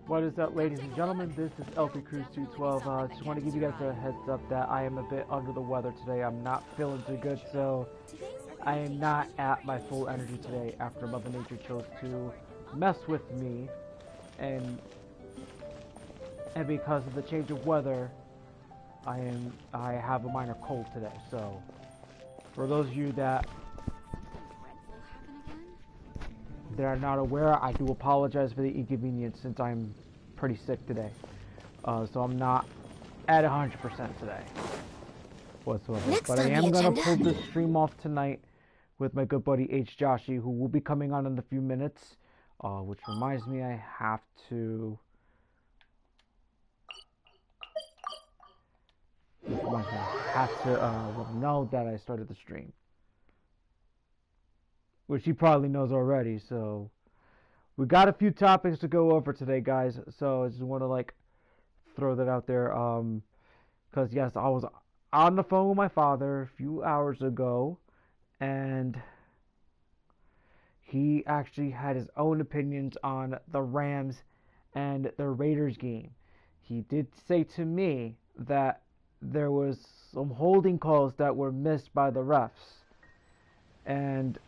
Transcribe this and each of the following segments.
What is up, ladies and gentlemen? This is Lpcruz212. Just want to give you guys a heads up that I am a bit under the weather today. I'm not feeling too good, so I am not at my full energy today after Mother Nature chose to mess with me, and because of the change of weather, I have a minor cold today. So for those of you that are not aware, I do apologize for the inconvenience since I'm pretty sick today. So I'm not at 100% today whatsoever. But I am going to pull this stream off tonight with my good buddy Hjoshi, who will be coming on in a few minutes. Which reminds me, I have to let him know that I started the stream, which he probably knows already. So we got a few topics to go over today, guys. So I just want to throw that out there. Because yes, I was on the phone with my father a few hours ago, and he actually had his own opinions on the Rams and the Raiders game. He did say to me that there was some holding calls that were missed by the refs, and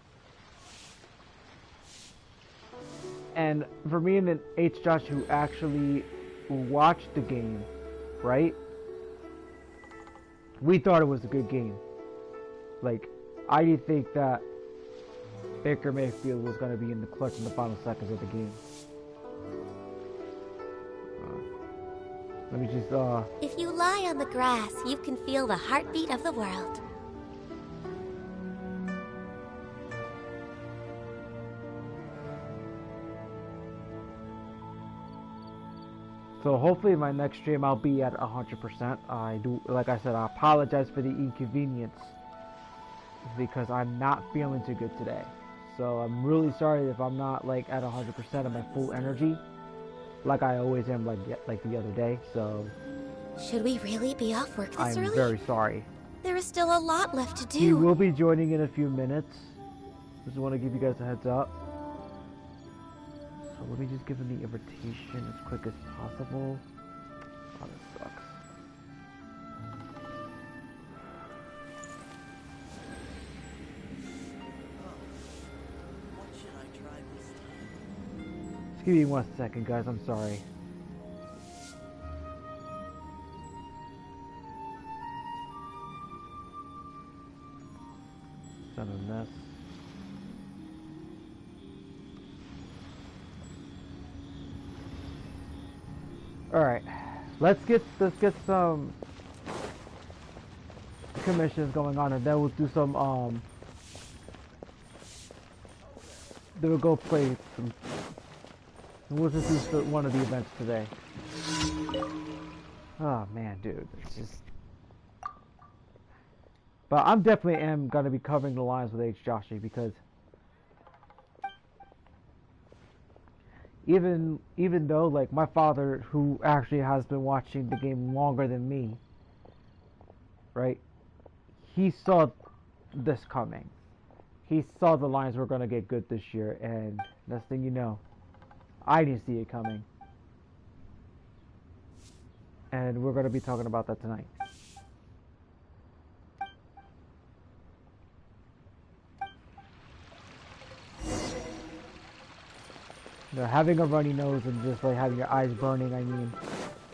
for me and Josh, who actually watched the game, right? We thought it was a good game. I didn't think that Baker Mayfield was going to be in the clutch in the final seconds of the game. Let me just, If you lie on the grass, you can feel the heartbeat of the world. So hopefully in my next stream I'll be at 100%. Like I said, I apologize for the inconvenience because I'm not feeling too good today. So I'm really sorry if I'm not at 100% of my full energy, like I always am, like the other day. So should we really be off work this early? I'm very sorry. There is still a lot left to do. He will be joining in a few minutes. Just want to give you guys a heads up. So let me just give him the invitation as quick as possible. Oh, this sucks. Just give me 1 second, guys. I'm sorry. Son of a mess. All right, let's get some commissions going on, and then we'll do some then we'll go play some. We'll just do one of the events today. Oh man, dude, it's just. But I'm definitely gonna be covering the lines with Hjoshi because even though my father, who actually has been watching the game longer than me, right? He saw this coming. He saw the lines were gonna get good this year, and next thing you know, I didn't see it coming. And we're gonna be talking about that tonight. Having a runny nose and just having your eyes burning, I mean,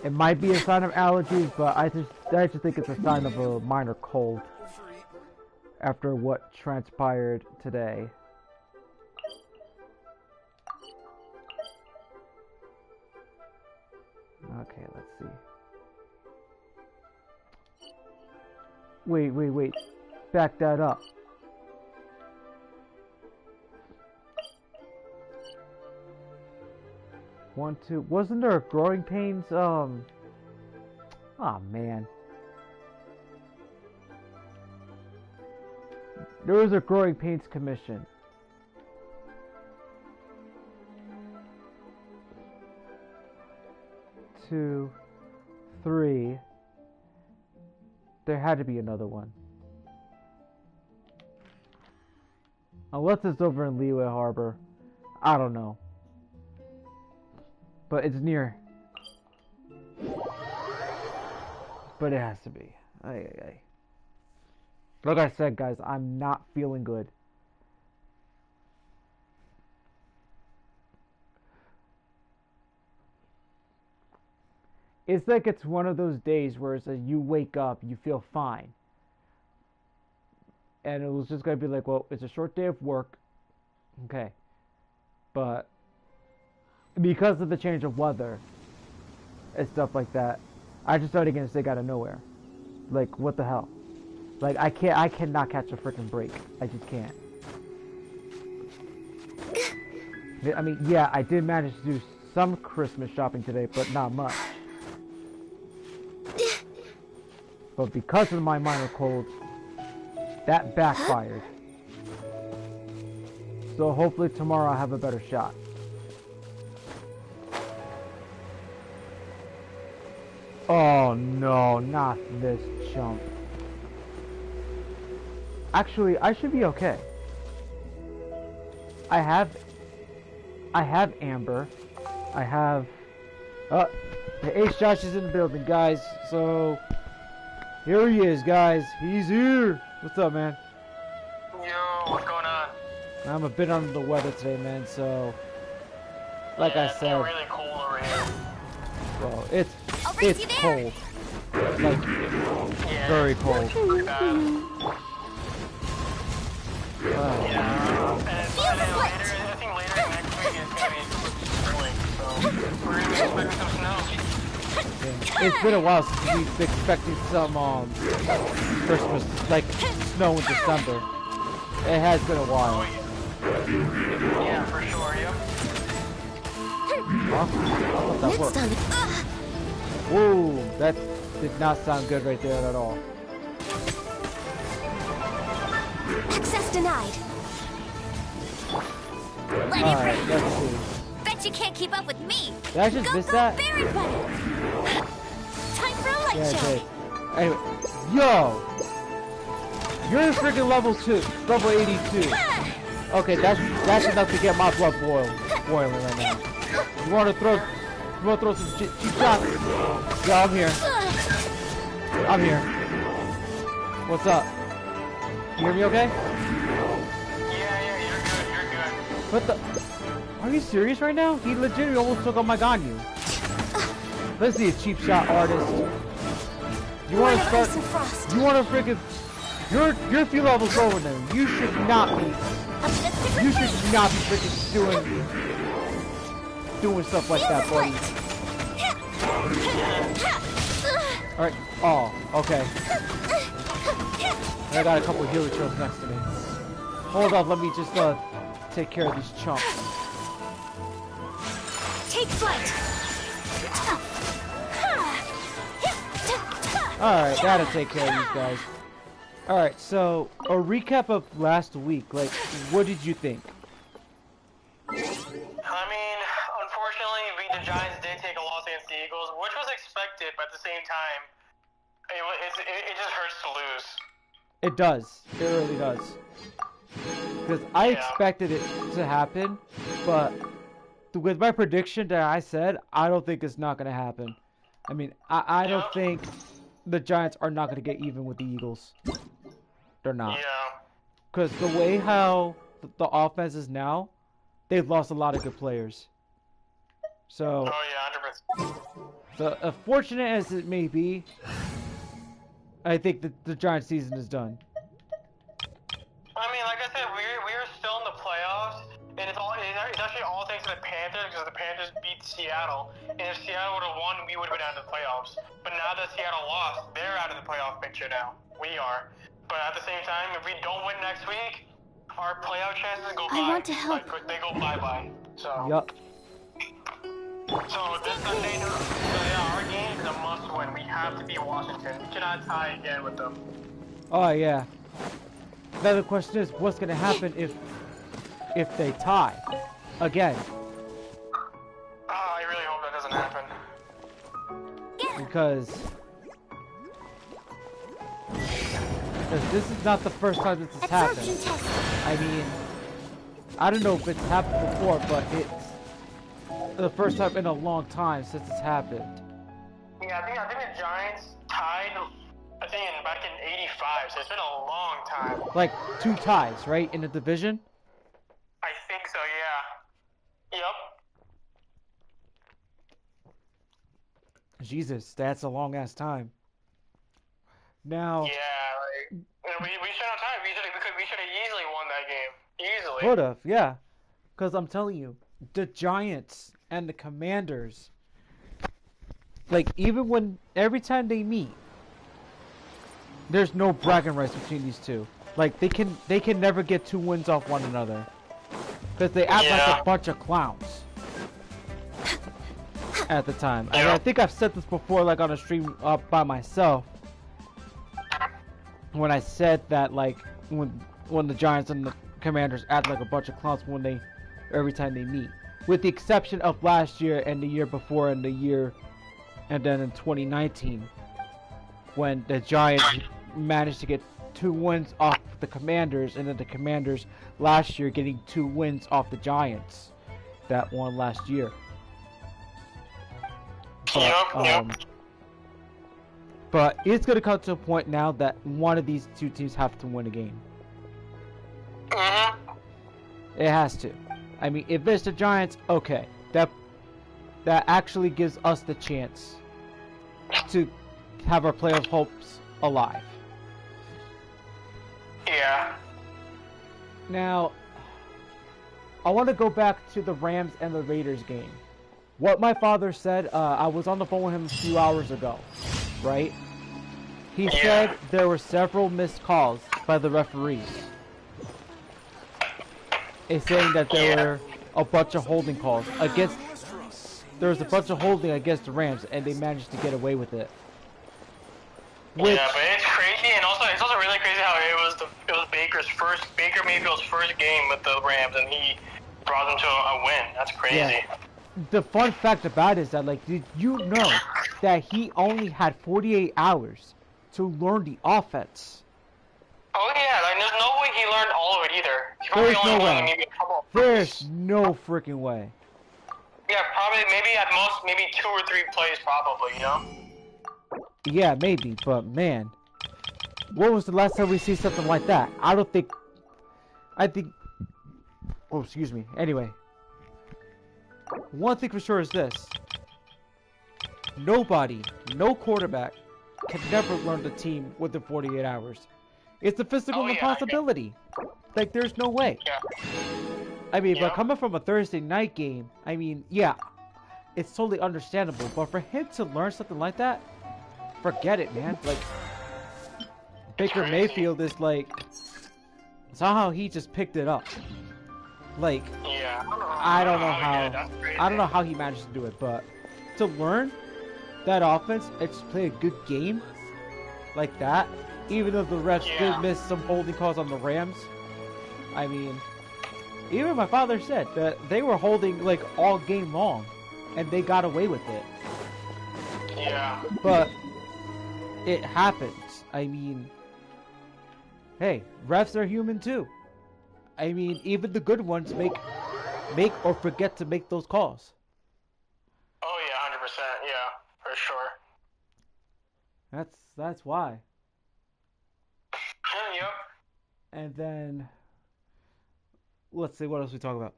it might be a sign of allergies, but I just think it's a sign of a minor cold after what transpired today. Okay, let's see. Wait. Back that up. One, two. Wasn't there a growing pains? Oh man. There was a growing pains commission. Two, three. There had to be another one. Unless it's over in Liyue Harbor. I don't know. But it's near. But it has to be. Ay. Like I said, guys, I'm not feeling good. It's like it's one of those days where it's like you wake up, you feel fine. And it was just going to be like, well, it's a short day of work. Okay. But because of the change of weather and stuff like that, I just started getting sick out of nowhere. Like, what the hell? Like, I cannot catch a freaking break. I just can't. I mean, yeah, I did manage to do some Christmas shopping today, but not much. But because of my minor cold, that backfired. So hopefully tomorrow I'll have a better shot. Oh no, not this chump. Actually, I should be okay. I have Amber. I have... the Hjoshi is in the building, guys. So, here he is, guys. He's here. What's up, man? Yo, what's going on? I'm a bit under the weather today, man, so... Like I said... It's really cold over here. Well, it's cold. Like, very cold. Yeah, and it's later, I think later next week is going to be spring, so we're going to be expecting some snow. It's been a while since we've been expecting some Christmas, like snow in December. It has been a while. Yeah, for sure, yep. Huh? How about that work? Whoa, that did not sound good right there at all. Access denied. Let it Alright, rain. let's see. Bet you can't keep up with me. Did I just miss that? Berry bunny. Time for a light Yeah, I show. did. Anyway, yo! You're freaking level 82. Okay, that's enough to get my blood boiling right now. You wanna throw some cheap shots? Yeah, I'm here. I'm here. What's up? You hear me okay? Yeah, you're good. What the? Are you serious right now? He legitimately almost took on my Ganyu. Let's see a cheap shot artist. You wanna start? You wanna freaking? You're a few levels lower than him. You should not be. You should not be freaking doing stuff like that, buddy. Alright. Oh, okay. I got a couple of healer tropes next to me. Hold up, let me just take care of these chumps. Take flight. Alright, gotta take care of these guys. Alright, so a recap of last week. Like, what did you think? I mean, unfortunately, the Giants did take a loss against the Eagles, which was expected, but at the same time, it just hurts to lose. It does. It really does. Because I expected it to happen, but with my prediction that I said, I don't think it's not going to happen. I mean, I don't think the Giants are not going to get even with the Eagles. They're not. Yeah. Because the way how the offense is now, they've lost a lot of good players. So, Oh yeah, 100%. the fortunate as it may be, I think that the Giants season is done. I mean, like I said, we're still in the playoffs, and it's actually all thanks to the Panthers, because the Panthers beat Seattle. And if Seattle would have won, we would have been out of the playoffs. But now that Seattle lost, they're out of the playoff picture now. We are. But at the same time, if we don't win next week, our playoff chances go bye. I want to help. Like, they go bye-bye. So. Yup. So this Sunday, our game is a must-win. We have to beat Washington. We cannot tie again with them. Oh yeah. Now the question is, what's gonna happen if they tie again? I really hope that doesn't happen. Because this is not the first time this has happened. I mean, I don't know if it's happened before, but the first time in a long time since it's happened. Yeah, I think the Giants tied. I think back in '85, so it's been a long time. Like 2 ties, right, in the division? I think so. Yeah. Yep. Jesus, that's a long ass time. Now. Yeah, like we should have time. We should have easily won that game. Easily. Could have, yeah. Because I'm telling you, the Giants and the Commanders, like, every time they meet, there's no bragging rights between these two. Like, they can never get 2 wins off one another. Because they act like a bunch of clowns. At the time. I mean, I think I've said this before, like, on a stream up by myself. When I said that, like, when the Giants and the Commanders act like a bunch of clowns every time they meet. With the exception of last year and the year before and then in 2019 when the Giants managed to get 2 wins off the Commanders, and then the Commanders last year getting 2 wins off the Giants that won last year. But it's going to come to a point now that one of these 2 teams have to win a game. It has to. I mean, if it's the Giants, okay. That actually gives us the chance to have our playoff hopes alive. Yeah. Now, I want to go back to the Rams and the Raiders game. What my father said, I was on the phone with him a few hours ago, right? He said there were several missed calls by the referees. It's saying that there were a bunch of holding calls against. There was a bunch of holding against the Rams, and they managed to get away with it. Yeah, but it's crazy, and it's also really crazy how it was Baker Mayfield's first game with the Rams, and he brought them to a win. That's crazy. Yeah. The fun fact about it is that, like, did you know that he only had 48 hours to learn the offense? Oh yeah, like there's no way he learned all of it either. He There's only no way. Maybe a couple. There's no freaking way. Yeah, probably, maybe at most, maybe 2 or 3 plays, probably, you know? Yeah, maybe, but man, when was the last time we see something like that? I think, oh, excuse me. Anyway, one thing for sure is this. No quarterback can never learn the team within 48 hours. It's a physical impossibility. Like, there's no way. Yeah. I mean, but coming from a Thursday night game, I mean, yeah, it's totally understandable. But for him to learn something like that, forget it, man. Like, Baker Mayfield is like, somehow he just picked it up. Like, I don't know how he managed to do it, but to learn that offense and just play a good game like that, even though the refs did miss some holding calls on the Rams. I mean, even my father said that they were holding like all game long, and they got away with it. Yeah. But it happens. I mean, hey, refs are human too. I mean, even the good ones make or forget to make those calls. Oh yeah, 100%. Yeah, for sure. That's why. Yep. And then, let's see, what else we talk about.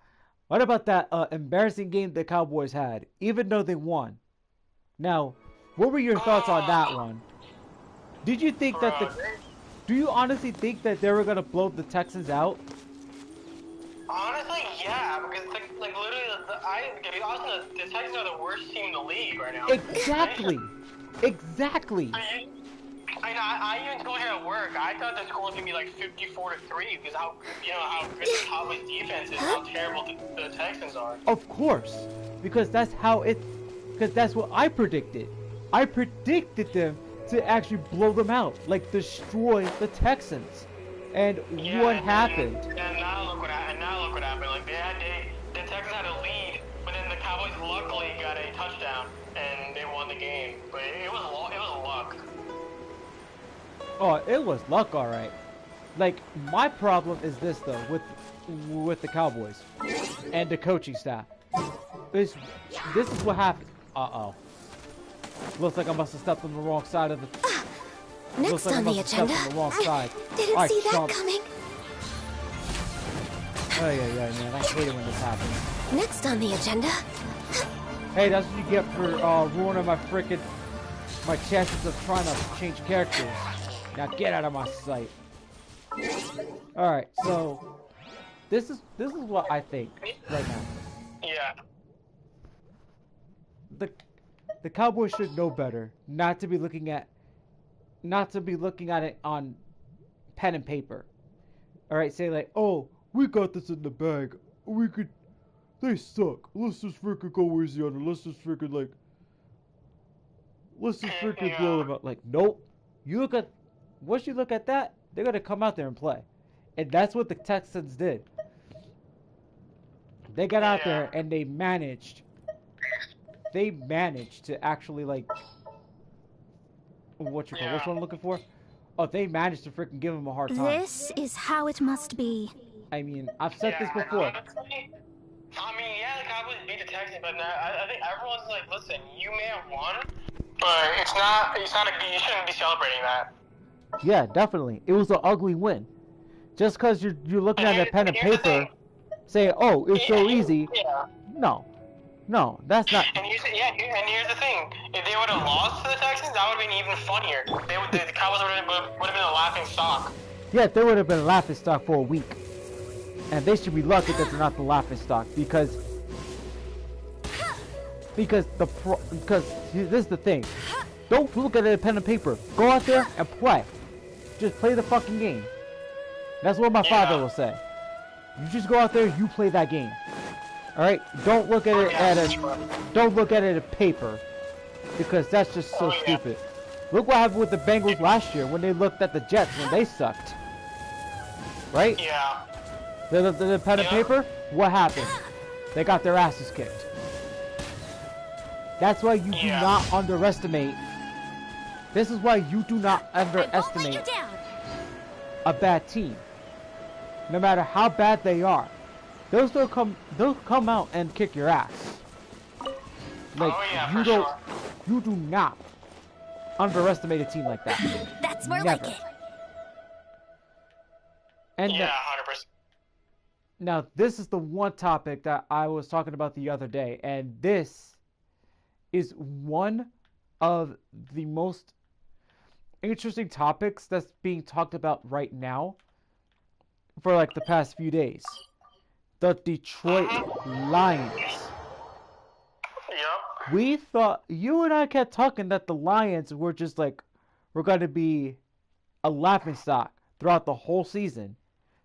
What about that embarrassing game the Cowboys had, even though they won? Now, what were your thoughts on that one? Did you think that do you honestly think that they were gonna blow the Texans out? Honestly, yeah, because like literally, the Texans are the worst team in the league right now. Exactly. Exactly. I even told you at work, I thought the score was gonna be like 54-3 because how good the Cowboys defense is, how terrible the Texans are. Of course, because that's what I predicted. I predicted them to actually blow them out, like destroy the Texans. And what happened? And now look what happened. Like the Texans had a lead, but then the Cowboys luckily got a touchdown and they won the game. But it was luck. Oh, it was luck, all right. Like, my problem is this though with the Cowboys and the coaching staff. this is what happened. Uh-oh. Looks like I must have stepped on the wrong side of the... Next like on the agenda. On the wrong side. Didn't see that coming. Oh, yeah, man. I hate it when this happens. Next on the agenda. Hey, that's what you get for ruining my chances of trying to change characters. Now get out of my sight. Alright, so this is what I think right now. Yeah. The Cowboys should know better not to be looking at it on pen and paper. Alright, say like, oh, we got this in the bag. They suck. Let's just freaking go easy on it. Let's just freaking blow them out. Like, nope. Once you look at that, they're gonna come out there and play. And that's what the Texans did. They got out there and they managed to actually like what I'm looking for? Oh, they managed to freaking give him a hard time. This is how it must be. I mean, I've said this before. I mean, yeah, the Cowboys beat the Texans, but I think everyone's like, listen, you may have won, but it's not. You shouldn't be celebrating that. Yeah, definitely. It was an ugly win. Just because you're looking at a pen and paper, saying, "Oh, it's so easy." Yeah. No, that's not. And here's the thing: if they would have lost to the Texans, that would have been even funnier. The Cowboys would have been a laughing stock. Yeah, they would have been a laughing stock for a week. And they should be lucky that they're not the laughing stock because this is the thing. Don't look at it pen and paper. Go out there and play. Just play the fucking game. That's what my father will say. You just go out there, you play that game. All right? Don't look at it at paper because that's just so stupid. Look what happened with the Bengals last year when they looked at the Jets when they sucked. Right? Yeah. The pen and paper, what happened? They got their asses kicked. That's why you do not underestimate. This is why you do not underestimate a bad team. No matter how bad they are, they'll come out and kick your ass. Like you do not underestimate a team like that. That's more like it. And 100%. Now, this is the one topic that I was talking about the other day, and this is one of the most interesting topics that's being talked about right now for like the past few days. The Detroit Lions. Yep. We thought, you and I kept talking that the Lions were just like, we're going to be a laughingstock throughout the whole season.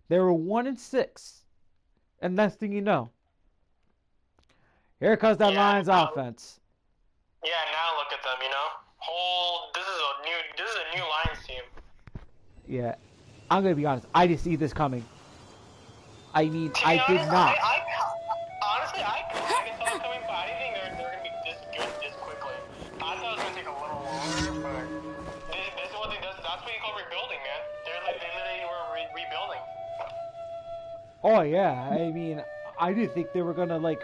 They were 1-6. And next thing you know, here comes that Lions offense. Yeah, now look at them, you know. This is a new Lions team. Yeah, I'm gonna be honest. I didn't see this coming. I mean, I did not. Honestly, I kind of saw it coming, but I didn't think they're gonna be this good this quickly. I thought it was gonna take a little longer, but this is what they do. That's what you call rebuilding, man. They literally were rebuilding. Oh yeah, I mean, I didn't think they were gonna like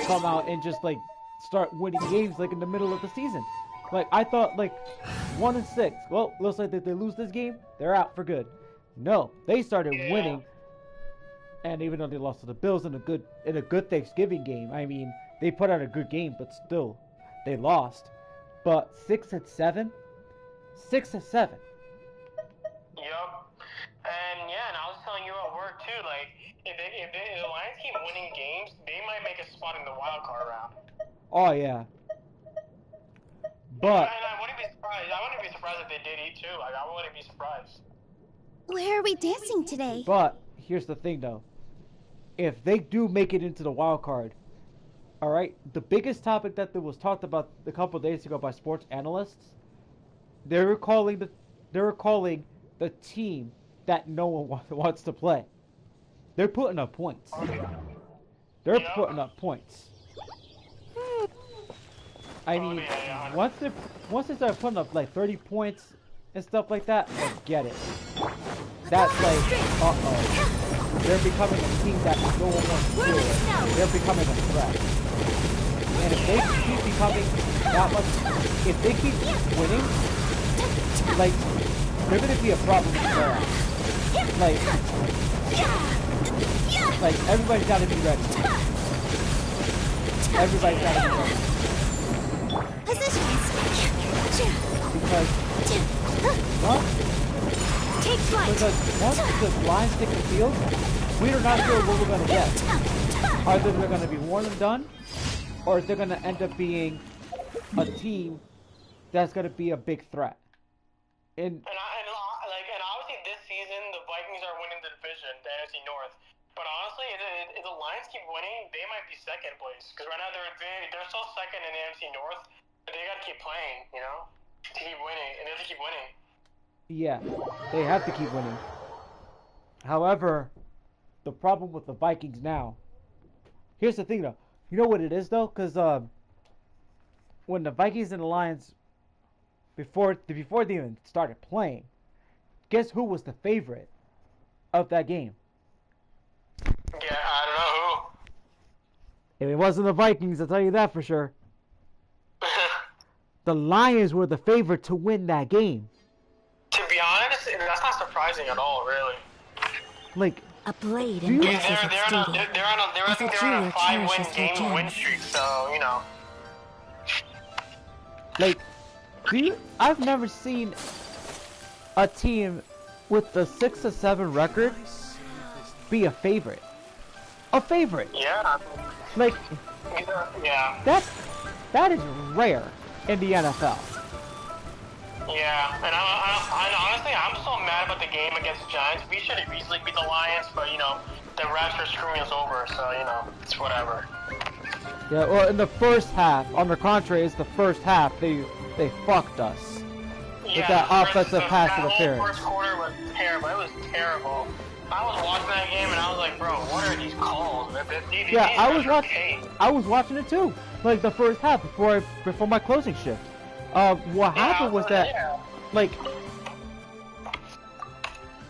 come out and just like start winning games like in the middle of the season. Like I thought, like 1-6. Well, looks like if they lose this game, they're out for good. No, they started winning, and even though they lost to the Bills in a good Thanksgiving game, I mean, they put out a good game, but still, they lost. But 6-7, 6-7. Yup. And I was telling you at work too. Like, if the Lions keep winning games, they might make a spot in the wild card round. Oh yeah. But and I wouldn't be surprised. I wouldn't be surprised if they did eat too. Like, I wouldn't be surprised. Where are we dancing today? But here's the thing, though. If they do make it into the wild card, all right, the biggest topic that was talked about a couple of days ago by sports analysts, they were calling the team that no one wants to play. They're putting up points. They're putting up points. I mean, once they start putting up like 30 points and stuff like that, forget it. That's like, uh-oh. They're becoming a team that no one wants to deal with. They're becoming a threat. And if they keep becoming that much, if they keep winning, like, they're gonna be a problem in the playoffs. Like everybody's gotta be ready. Everybody's gotta be ready. Because once the Lions take the field, we are not sure what we're gonna get. Either they're gonna be one and done, or they're gonna end up being a team that's gonna be a big threat. And obviously this season the Vikings are winning the division, the NFC North. But honestly, if the Lions keep winning, they might be second place. Because right now they're still second in the NFC North, but they gotta keep playing, you know, to keep winning, and they have to keep winning. Yeah, they have to keep winning. However, the problem with the Vikings now. Here's the thing, though. You know what it is, though, because when the Vikings and the Lions, before they even started playing, guess who was the favorite of that game? Yeah, I don't know who. It wasn't the Vikings, I'll tell you that for sure. The Lions were the favorite to win that game. To be honest, that's not surprising at all, really. Like, a blade in they're on a 5-win game win streak, so you know. Like, I've never seen a team with a 6-7 record be a favorite. A favorite. Yeah. Like, yeah. That is rare in the NFL. Yeah, and honestly, I'm so mad about the game against the Giants. We should have easily beat the Lions, but you know, the refs are screwing us over, so you know, it's whatever. Yeah, well, in the first half, on the contrary, it's the first half they fucked us with that offensive pass interference. The first quarter was terrible. It was terrible. I was watching that game and I was like, bro, what are these calls? Yeah, I was watching it too. Like the first half before my closing shift. What happened was that, like,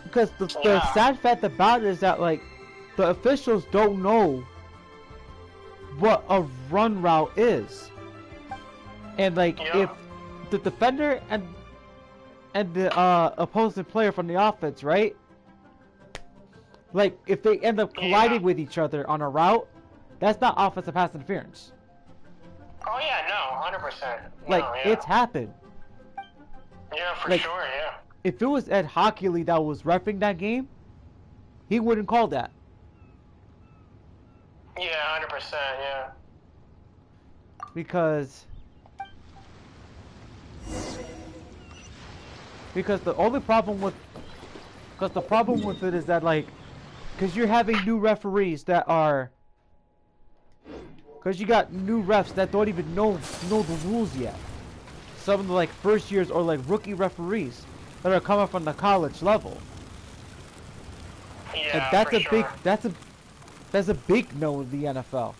because the sad fact about it is that, like, the officials don't know what a run route is, and like if the defender and the opposing player from the offense, right? Like if they end up colliding with each other on a route, that's not offensive pass interference. Oh yeah, no, 100%. Like it's happened. Yeah, for sure, yeah. If it was Ed Hockley that was reffing that game, he wouldn't call that. Yeah, 100%, yeah. Because the only problem with it is that, like, because you're having new referees that are, because you got new refs that don't even know the rules yet. Some of the, like, first years or like rookie referees that are coming from the college level. Yeah, and that's for a sure. that's a big no in the NFL.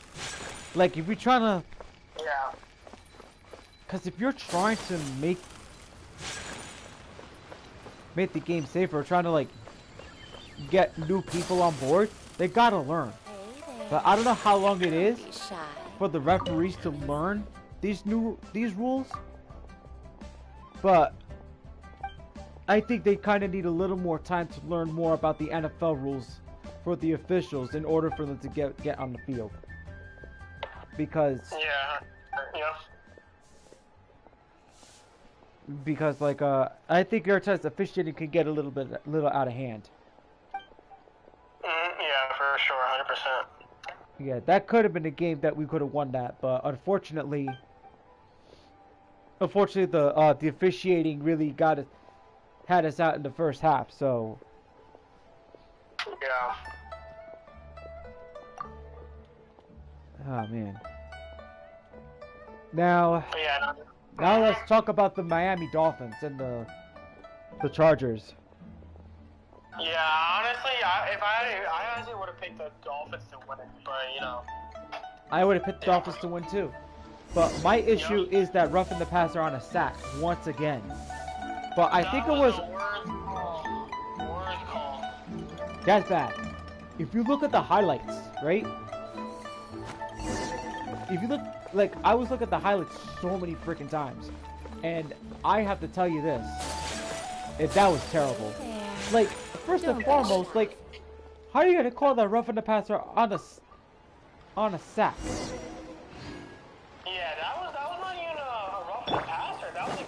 Like if you're trying to, because if you're trying to make the game safer, or trying to like get new people on board, they gotta learn. But I don't know how long it is for the referees to learn these rules. But I think they kind of need a little more time to learn more about the NFL rules for the officials in order for them to get on the field. Because because like I think your test officiating can get a little out of hand. Yeah, for sure, 100%. Yeah, that could have been a game that we could have won that, but unfortunately the officiating really had us out in the first half. So yeah. Oh man. Now let's talk about the Miami Dolphins and the Chargers. Yeah, honestly, I honestly would have picked the Dolphins to win it, but you know. I would have picked the Dolphins to win too. But my issue is that roughing the passer on a sack once again. But I think it was worst call. That's bad. If you look at the highlights, right? If you look like, I was looking at the highlights so many freaking times, and I have to tell you this, that was terrible. Like, first and foremost, like, how are you gonna call that roughing the passer on a sack? Yeah, that was not even a roughing the passer. That was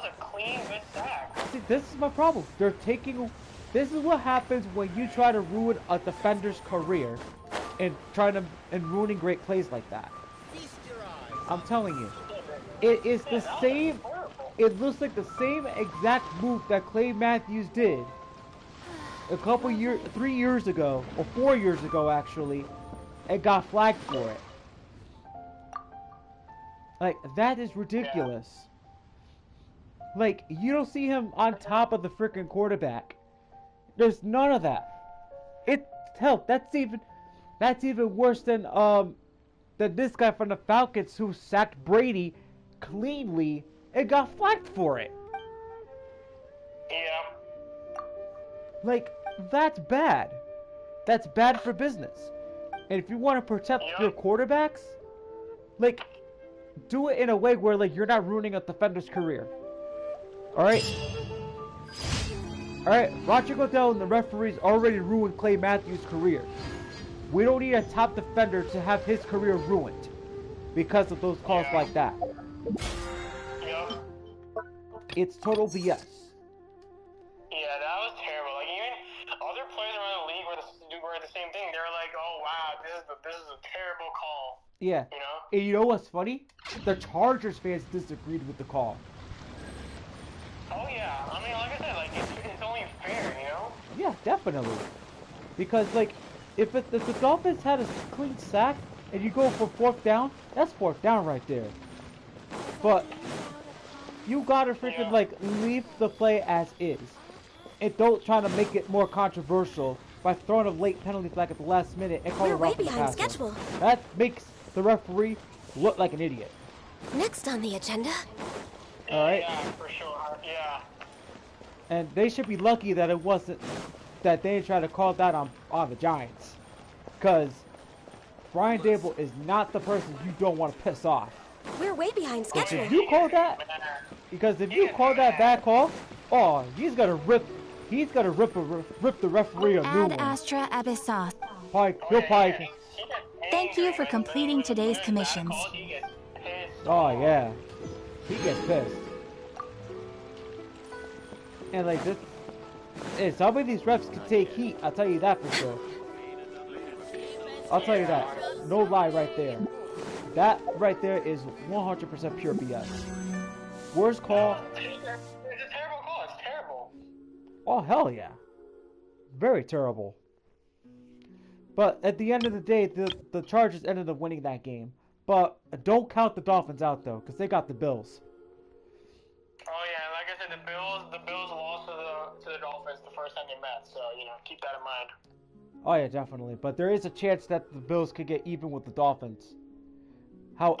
a clean, good sack. See, this is my problem. This is what happens when you try to ruin a defender's career and ruining great plays like that. I'm telling you, it is the same. It looks like the same exact move that Clay Matthews did a couple 3 years ago, or 4 years ago actually, and got flagged for it. Like, that is ridiculous. Yeah. Like, you don't see him on top of the freaking quarterback. There's none of that. Hell, that's even worse than this guy from the Falcons who sacked Brady cleanly and got flagged for it. Yeah. Like, that's bad. That's bad for business. And if you want to protect your quarterbacks, like, do it in a way where, like, you're not ruining a defender's career. Alright? Alright, Roger Goodell and the referees already ruined Clay Matthews' career. We don't need a top defender to have his career ruined because of those calls like that. Yeah. It's total BS. Yeah, that was terrible. Like, even other players around the league were the same thing. They were like, "Oh wow, this is a terrible call." Yeah. You know? And you know what's funny? The Chargers fans disagreed with the call. Oh yeah. I mean, like I said, like it's only fair, you know? Yeah, definitely. Because, like, if the Dolphins had a clean sack and you go for 4th down, that's 4th down right there. But you gotta freaking like leave the play as is, and don't try to make it more controversial by throwing a late penalty flag at the last minute and calling it We're way roughing the behind passer. schedule. That makes the referee look like an idiot. Next on the agenda. All right. Yeah, for sure. Yeah. And they should be lucky that it wasn't that they didn't try to call that on the Giants, because Brian Dable is not the person you don't want to piss off. We're way behind schedule. If you call that, because if you call that bad call, oh, he's gonna rip the referee a new Ad one. Astra Abyssos. He'll probably. Thank you for completing today's commissions. Oh yeah, he gets pissed. And like this, and some of these refs can take heat. I'll tell you that for sure. I'll tell you that. No lie, right there. That right there is 100% pure BS. Worst call. It's a terrible call. It's terrible. Oh hell yeah, very terrible. But at the end of the day, the Chargers ended up winning that game. But don't count the Dolphins out though, because they got the Bills. Oh yeah, like I said, the Bills lost to the Dolphins the first time they met, so you know, keep that in mind. Oh yeah, definitely. But there is a chance that the Bills could get even with the Dolphins. However,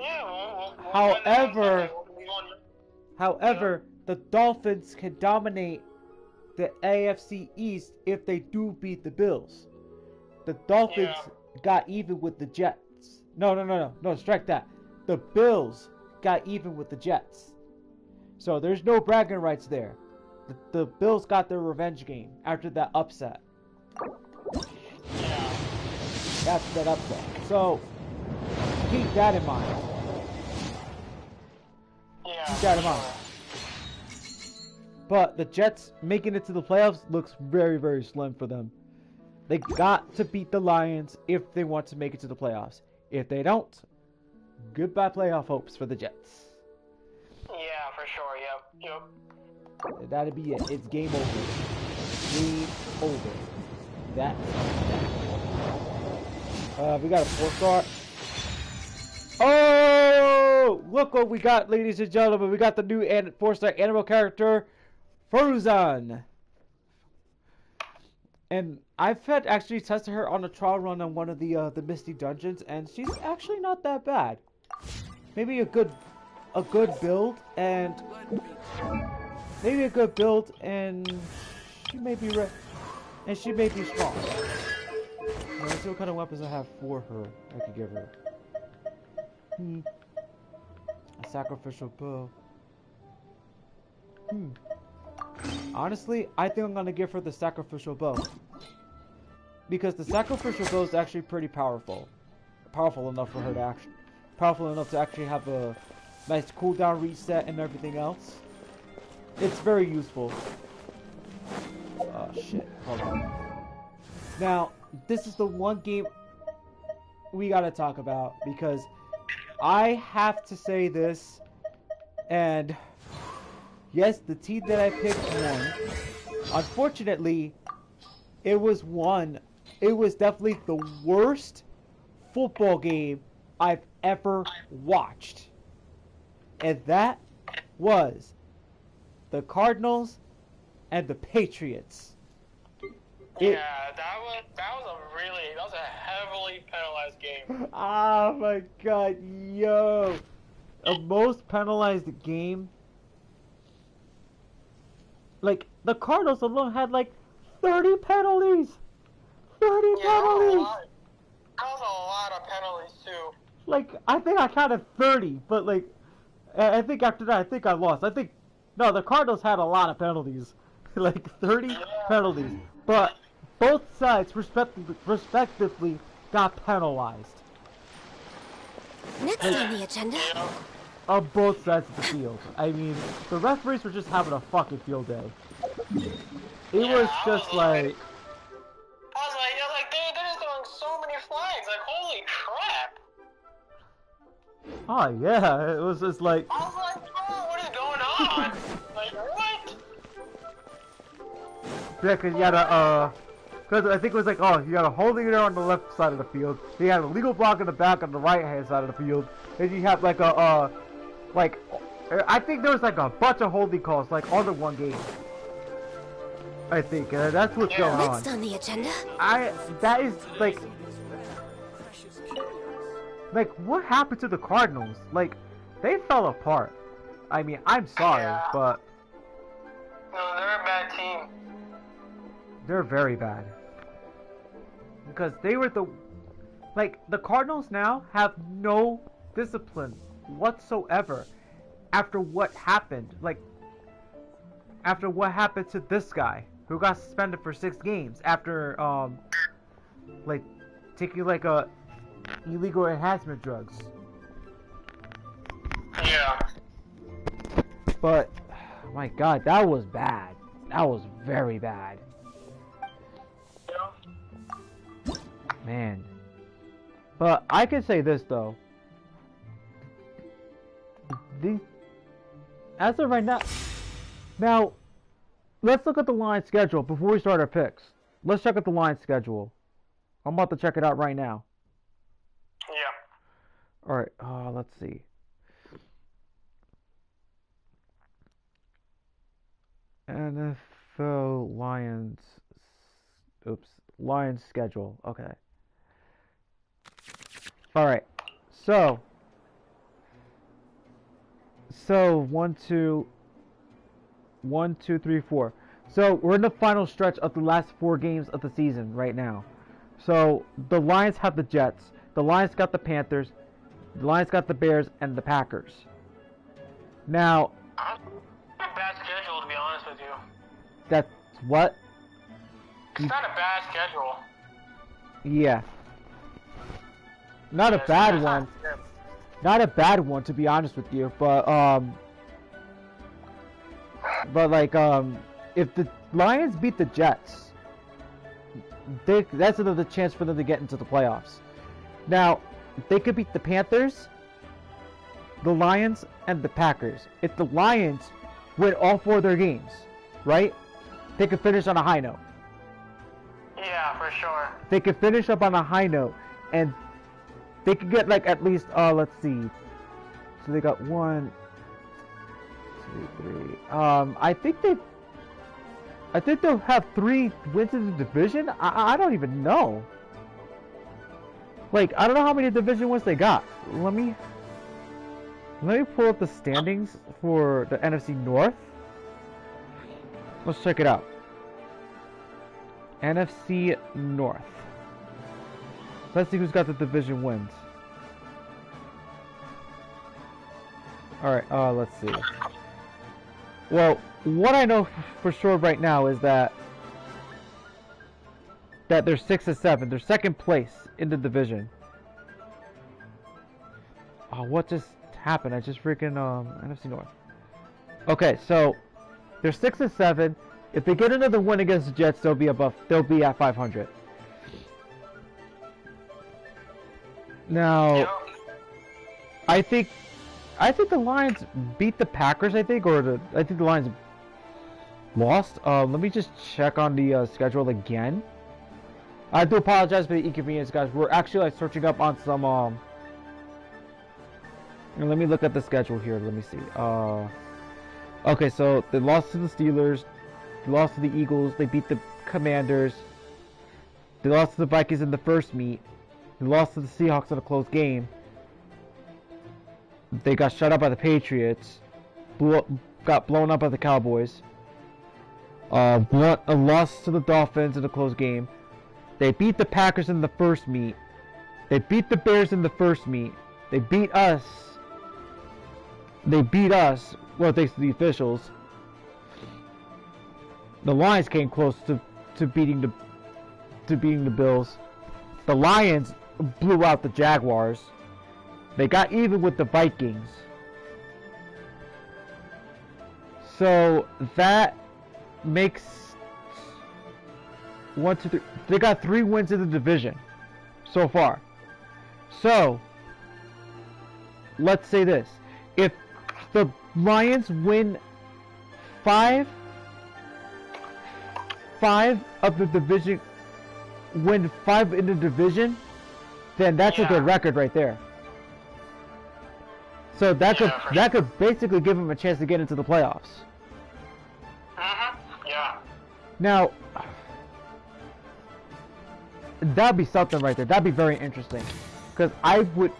the Dolphins can dominate the AFC East if they do beat the Bills. The Dolphins got even with the Jets. No, strike that. The Bills got even with the Jets. So there's no bragging rights there. The Bills got their revenge game after that upset. That's that upset. So keep that in mind. Keep that in mind. But the Jets making it to the playoffs looks very, very slim for them. They got to beat the Lions if they want to make it to the playoffs. If they don't, goodbye playoff hopes for the Jets. Yeah, for sure. Yep. That'd be it. It's game over. Game over. That's that. We got a 4-star. Oh! Look what we got, ladies and gentlemen. We got the new 4-star animal character, Frozen. And I've had actually tested her on a trial run on one of the Misty dungeons, and she's actually not that bad. Maybe a good build, and she may be strong. Let's see what kind of weapons I have for her. I could give her. sacrificial bow. Honestly, I think I'm gonna give her the sacrificial bow. Because the sacrificial bow is actually pretty powerful. Powerful enough for her to actually... Powerful enough to actually have a nice cooldown reset and everything else. It's very useful. Oh shit, hold on. Now, this is the one game we gotta talk about. Because I have to say this, and... Yes, the team that I picked won. Unfortunately, it was definitely the worst football game I've ever watched. And that was the Cardinals and the Patriots. Yeah, that was a heavily penalized game. Oh my god, yo. A most penalized game. Like, the Cardinals alone had like 30 penalties! 30 penalties! That was a lot of penalties too. Like, I think I counted 30, but like, I think after that, I think I lost. No, the Cardinals had a lot of penalties. Like, 30 penalties. But both sides respectively got penalized. Next on the agenda. On both sides of the field. I mean, the referees were just having a fucking field day. It was just like... I was like, they're just throwing so many flags, like, holy crap! Oh yeah, it was just like... I was like, oh, what is going on? Like, what? Yeah, cause you had a, cause I think it was like, oh, you got a holding there on the left side of the field, you had a legal block in the back on the right hand side of the field, and you have like a, like, I think there was like a bunch of holding calls, like, all in one game. I think, that's what's going on. Next on the agenda. That is, like, what happened to the Cardinals? Like, they fell apart. I mean, I'm sorry, but... No, they're a bad team. They're very bad. Because they were the... Like, the Cardinals now have no discipline whatsoever after what happened. Like, after what happened to this guy, who got suspended for 6 games after, like, taking, like, illegal enhancement drugs. Yeah. But, my god, that was bad. That was very bad. Man. But I can say this, though. As of right now... Now, let's look at the line schedule before we start our picks. Let's check out the line schedule. I'm about to check it out right now. Yeah. Alright, let's see. NFL Lions... Oops. Lions schedule. Okay. Alright. So 1, 2, 3, 4. So we're in the final stretch of the last 4 games of the season right now. So the Lions have the Jets. The Lions got the Panthers. The Lions got the Bears and the Packers. Now, bad schedule, to be honest with you. That's what? It's not a bad schedule. Yeah. Not a bad one. Not a bad one, to be honest with you, but like, if the Lions beat the Jets, that's another chance for them to get into the playoffs. Now, they could beat the Panthers, the Lions, and the Packers. If the Lions win all 4 of their games, right, they could finish on a high note. Yeah, for sure. They could finish up on a high note, and they could get, like, at least, let's see. So they got 1, 2, 3. I think they'll have 3 wins in the division. I don't even know. Like, I don't know how many division wins they got. Let me pull up the standings for the NFC North. Let's check it out. NFC North. Let's see who's got the division wins. Alright, let's see. Well, what I know for sure right now is that they're 6 and 7. They're second place in the division. Oh, what just happened? I just freaking NFC North. Okay, so they're 6 and 7. If they get another win against the Jets, they'll be above. They'll be at 500. Now, I think the Lions beat the Packers. I think the Lions lost. Let me just check on the schedule again. I do apologize for the inconvenience, guys. We're actually like searching up on some let me look at the schedule here. Let me see. Okay, so they lost to the Steelers, they lost to the Eagles, they beat the Commanders, they lost to the Vikings in the first meet, they lost to the Seahawks in a close game, they got shut out by the Patriots, got blown up by the Cowboys, lost to the Dolphins in a close game, they beat the Packers in the first meet, they beat the Bears in the first meet, they beat us, well, thanks to the officials. The Lions came close to beating the Bills. The Lions blew out the Jaguars. They got even with the Vikings. So that makes 1, 2, 3. They got 3 wins in the division so far. So let's say this: if the Lions win 5 of the division, win 5 in the division, then that's a good record right there. So that could basically give them a chance to get into the playoffs. Yeah. Now, that'd be something right there. That'd be very interesting, because I would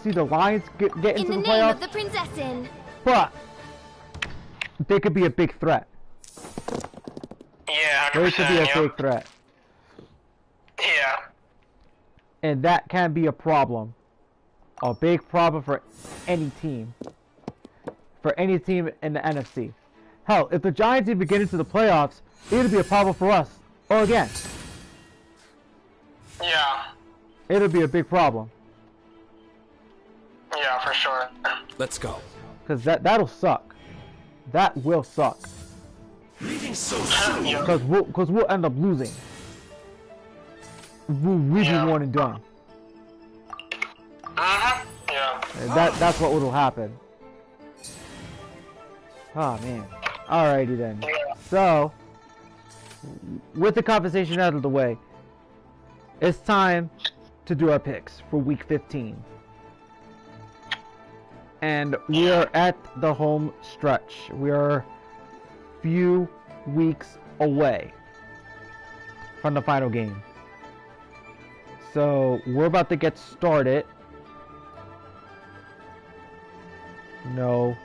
see the Lions get into the playoffs. In the name of the Prinzessin. But they could be a big threat. Yeah, 100%. They could be a big threat. Yeah. And that can be a problem. A big problem for any team. For any team in the NFC. Hell, if the Giants even get into the playoffs, it'll be a problem for us. Or again. Yeah. It'll be a big problem. Yeah, for sure. Let's go. Because that'll suck. That will suck. Because we'll end up losing. We'll be one and done. Yeah. And that's what will happen. Oh man. Alrighty then. So, with the conversation out of the way, it's time to do our picks for week 15. And we are at the home stretch. We are few weeks away from the final game. So we're about to get started. No.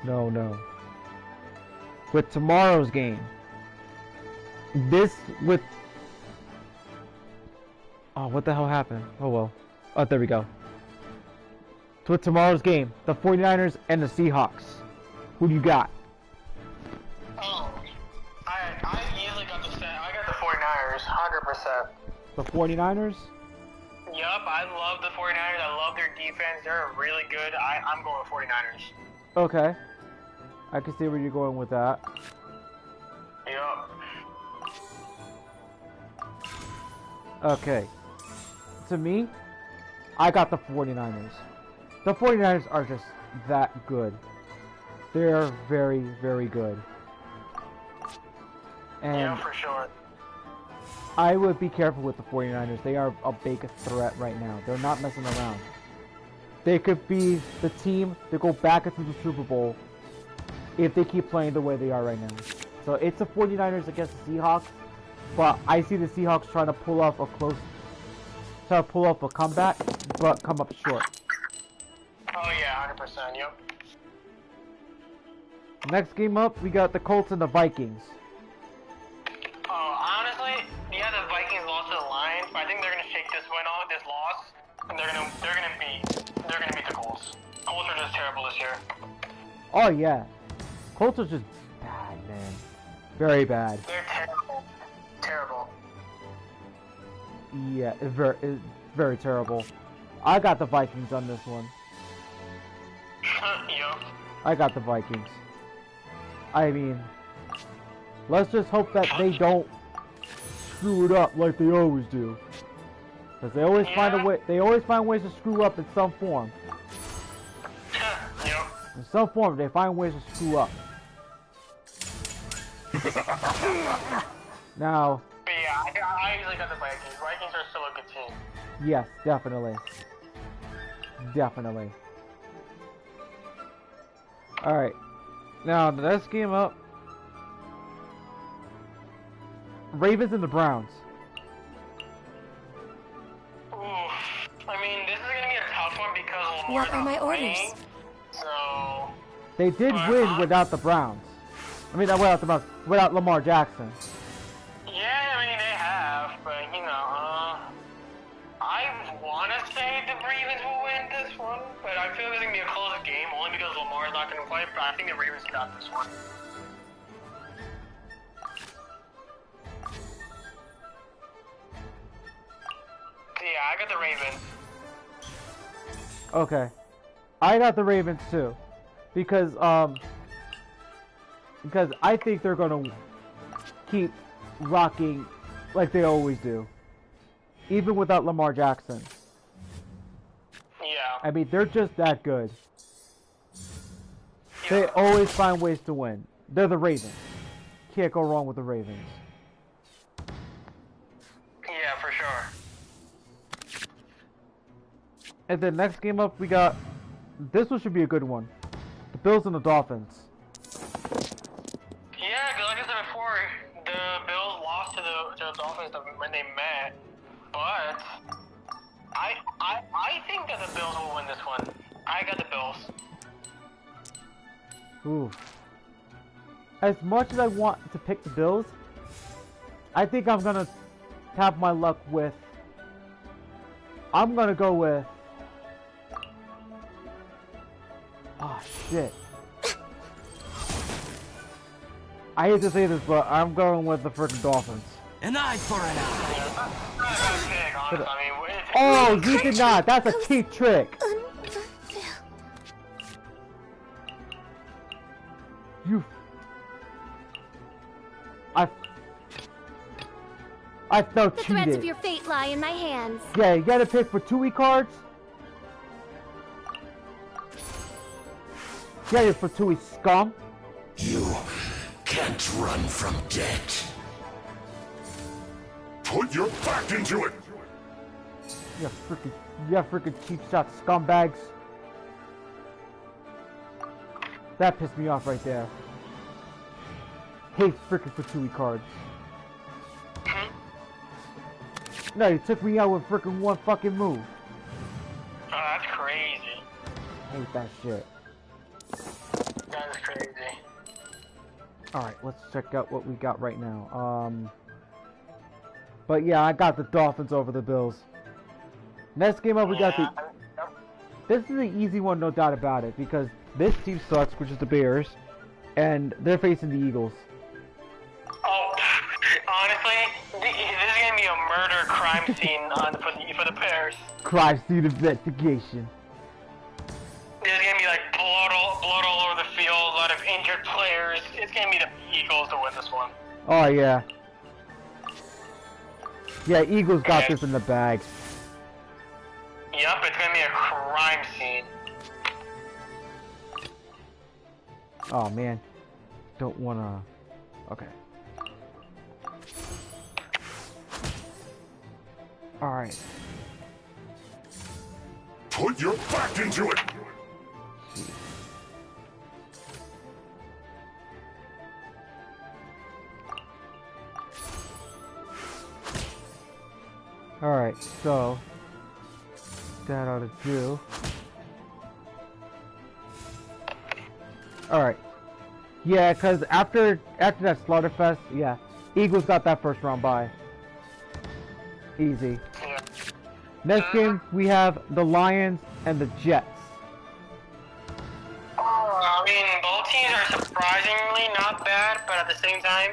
With tomorrow's game. Oh, what the hell happened? Oh well. Oh, there we go. With tomorrow's game, the 49ers and the Seahawks. Who do you got? Oh, I easily got I got the 49ers, 100%. The 49ers? Yup, I love the 49ers. I love their defense. They're really good. I'm going with 49ers. Okay. I can see where you're going with that. Yup. Okay. To me, I got the 49ers. The 49ers are just that good. They're very, very good. And Yeah, for sure. I would be careful with the 49ers. They are a big threat right now. They're not messing around. They could be the team that go back into the Super Bowl if they keep playing the way they are right now. So it's the 49ers against the Seahawks, but I see the Seahawks trying to pull off a comeback, but come up short. Oh yeah, 100%. Yup. Next game up, we got the Colts and the Vikings. Honestly, yeah, the Vikings lost to the Lions, but I think they're gonna shake this loss, and they're gonna beat the Colts. 100%. Colts are just terrible this year. Oh yeah, Colts are just bad, man. Very bad. They're terrible. Terrible. Yeah, it's very terrible. I got the Vikings on this one. Yup. I got the Vikings. I mean, let's just hope that they don't screw it up like they always do. Because they always find a way. They always find ways to screw up in some form. Yep. In some form, they find ways to screw up. Now. But yeah, I usually got the Vikings. Vikings are still a good team. Yes, definitely. Definitely. Alright. Now, the next game up. Ravens and the Browns. Oof. I mean, this is going to be a tough one because Lamar's What are my not orders? playing, so... They did win without the Browns. I mean, not without the Browns. Without Lamar Jackson. Yeah, I mean, they have, but, you know, I want to say the Ravens will win this one, but I feel like it's going to be a close game, only because Lamar's not going to play, but I think the Ravens got this one. So yeah, I got the Ravens. Okay. I got the Ravens too. Because I think they're gonna keep rocking like they always do. Even without Lamar Jackson. Yeah. I mean, they're just that good. They always find ways to win. They're the Ravens. Can't go wrong with the Ravens. Yeah, for sure. And then next game up, we got... This one should be a good one. The Bills and the Dolphins. Yeah, because like I said before, the Bills lost to the Dolphins when they met, but I think that the Bills will win this one. I got the Bills. Ooh. As much as I want to pick the Bills, I think I'm gonna have my luck with... I'm gonna go with... Oh shit. I hate to say this, but I'm going with the freaking Dolphins. An eye for an eye. Yeah, that's not a big, honestly. I mean, Oh, you did not! That's a cheap trick! You... I felt The cheated. threads of your fate lie in my hands. Yeah, you gotta pick for 2E cards. Get it for 2E scum. You can't run from debt. Put your back into it! You freaking cheap shot scumbags. That pissed me off right there. Hate freaking for 2E cards. No, you took me out with freaking one fucking move. oh, that's crazy. Hate that shit. That is crazy. Alright, let's check out what we got right now. But yeah, I got the Dolphins over the Bills. Next game up, we got the... This is an easy one, no doubt about it, because this team sucks, which is the Bears, and they're facing the Eagles. Oh, honestly, this is gonna be a murder crime scene for the Bears. Crime scene investigation. There's gonna be like blood all over the field, a lot of injured players. It's gonna be the Eagles to win this one. Oh yeah. Yeah, Eagles got this in the bag. Yup, it's gonna be a crime scene. Oh man. Don't wanna... Okay. Alright. Put your back into it! Alright, so... that ought to do. Alright. Yeah, because after that Slaughterfest, yeah, Eagles got that first round bye. Easy. Yeah. Next game, we have the Lions and the Jets. I mean, both teams are surprisingly not bad, but at the same time,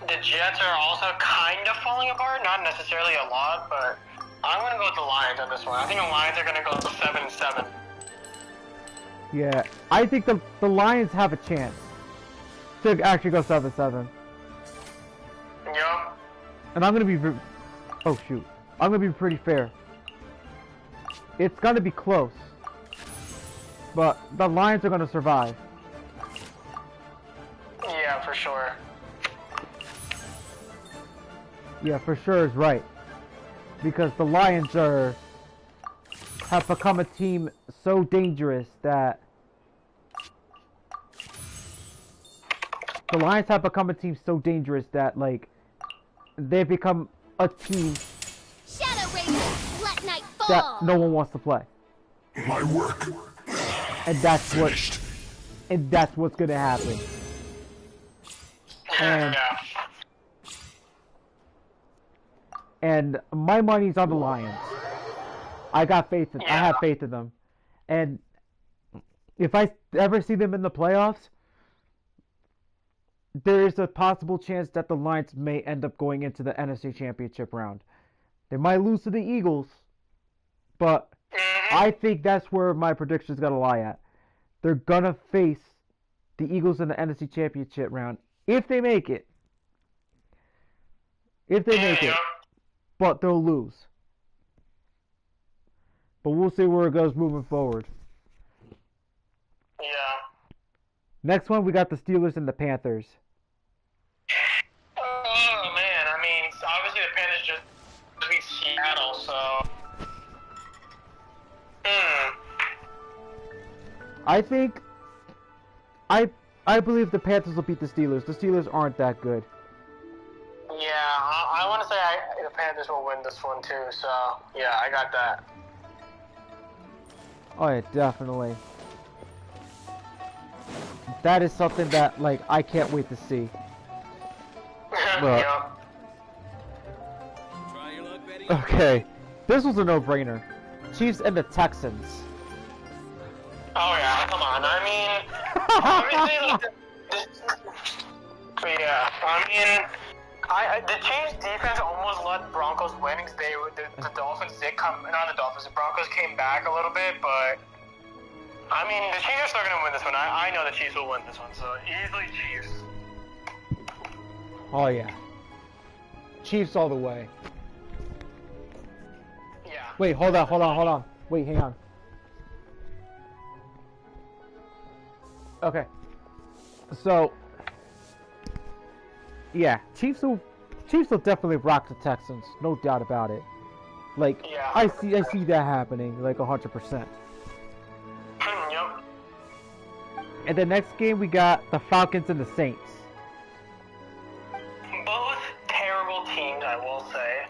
the Jets are also kind of falling apart. Not necessarily a lot, but I'm gonna go with the Lions on this one. I think the Lions are gonna go 7-7. Yeah, I think the Lions have a chance to actually go 7-7. Yup. And I'm gonna be, oh shoot, I'm gonna be pretty fair. It's gonna be close, but the Lions are gonna survive. Yeah, for sure. Yeah, for sure is right, because the Lions have become a team so dangerous that like they've become a team Shadow Raiders, let night fall. that no one wants to play. My work. And that's Finished. what's gonna happen. And Yeah. and my money's on the Lions. I have faith in them. And if I ever see them in the playoffs, there is a possible chance that the Lions may end up going into the NFC Championship round. They might lose to the Eagles, but I think that's where my prediction's gonna lie at. They're gonna face the Eagles in the NFC Championship round if they make it. But they'll lose. But we'll see where it goes moving forward. Yeah. Next one, we got the Steelers and the Panthers. Oh man, I mean, obviously the Panthers just beat Seattle, so. I think, I believe the Panthers will beat the Steelers. The Steelers aren't that good. Yeah, I want to say the Panthers will win this one too, so yeah, I got that. Oh yeah, definitely. That is something that, like, I can't wait to see. But, Yeah. okay, this was a no-brainer. Chiefs and the Texans. Oh yeah, come on. I mean, obviously, yeah. I mean, the Chiefs defense almost let Broncos win because the Dolphins did come. Not the Dolphins. The Broncos came back a little bit, but I mean, the Chiefs are still gonna win this one. I know the Chiefs will win this one, so easily Chiefs. Oh yeah. Chiefs all the way. Yeah. Wait, hold on. Wait, hang on. Okay. So, yeah, Chiefs will definitely rock the Texans, no doubt about it. Like, Yeah. I see that happening, like 100%. Yep. And the next game we got the Falcons and the Saints. Both terrible teams, I will say.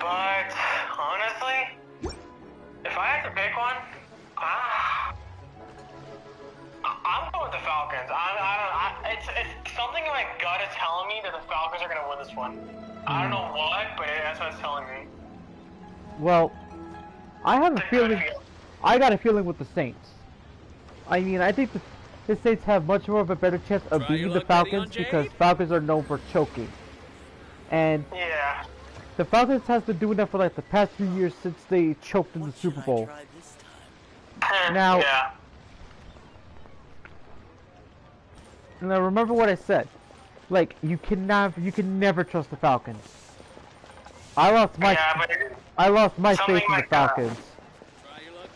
But honestly, if I had to pick one, I'm going with the Falcons. It's something in my gut is telling me that the Falcons are going to win this one. I don't know what, but that's what it's telling me. Well, I have a feeling. I got a feeling with the Saints. I mean, I think the Saints have much more of a better chance of beating the Falcons because Falcons are known for choking. And Yeah. the Falcons has been doing that for like the past few years since they choked in the Super Bowl. Now, Yeah. now remember what I said. Like, you can never trust the Falcons. I lost my something faith in the like that. Falcons.